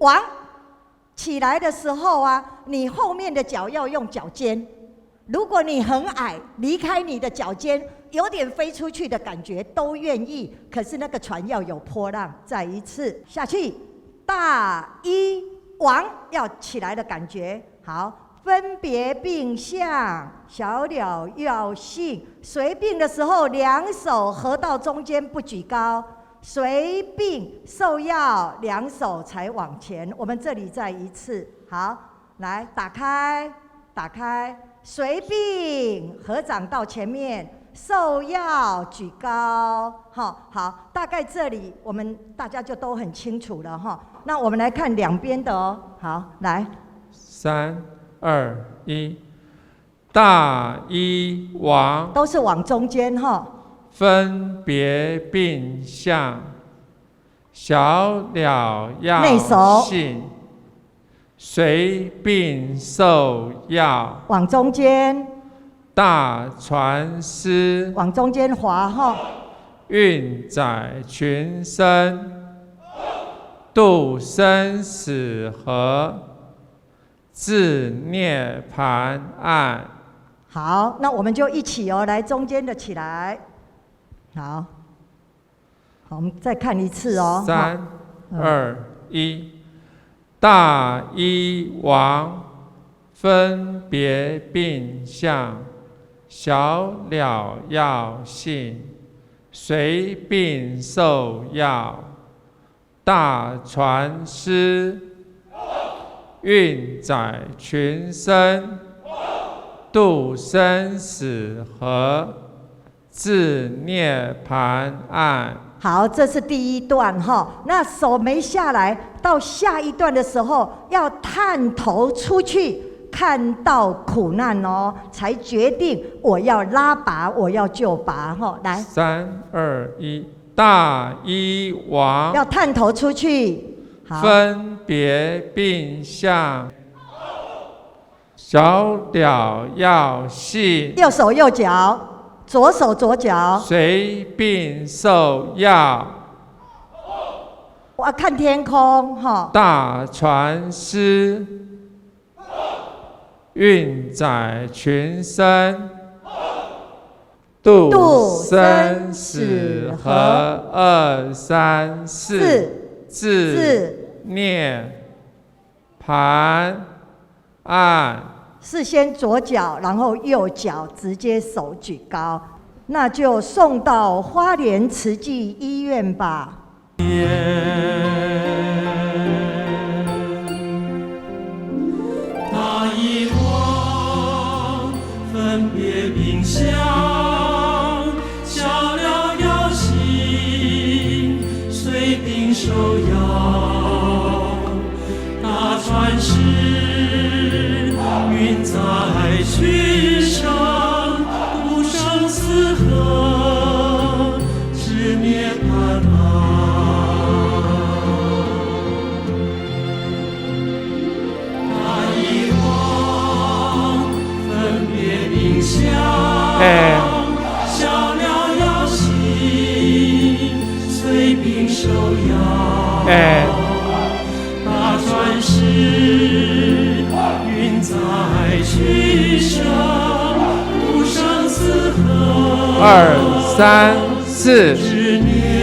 王起来的时候啊，你后面的脚要用脚尖。如果你很矮，离开你的脚尖，有点飞出去的感觉都愿意。可是那个船要有波浪。再一次下去，大一王要起来的感觉。好，分别并项，小鸟要信。随并的时候，两手合到中间，不举高。随并受要，两手才往前。我们这里再一次，好，来打开，打开。随并合掌到前面，受要举高，好，大概这里我们大家就都很清楚了哈。那我们来看两边的哦，好，来，3、2、1，大一王都是往中间哈，分别并项，小鸟要内手信。随并受要，往中间，大船师，往中间滑哈，运载群生，度生死河，至涅槃岸。好，那我们就一起哦，来中间的起来，好，我们再看一次哦，3、2、1。大一王分别并项，小鸟要信，随并受要，大船师，运载群生，度生死河，至涅槃岸。好，这是第一段哈。那手没下来，到下一段的时候，要探头出去，看到苦难哦，才决定我要拉拔，我要救拔哈。来，3、2、1，大一王要探头出去，好，分别并项，小鸟要信，右手右脚，左手左脚，随并受要，我要看天空哈。大船师，运载群生，度生死河，2、3、4，至涅槃岸。是先左脚，然后右脚直接手举高，那就送到花莲慈济医院吧。大一王分别并项，小鸟要信，随并受要，大船师，运载群生，渡生死河，至涅槃岸。大一王分别并项，小鸟要信，随并受要，大船师，运载群生，渡生死河，2、3、4。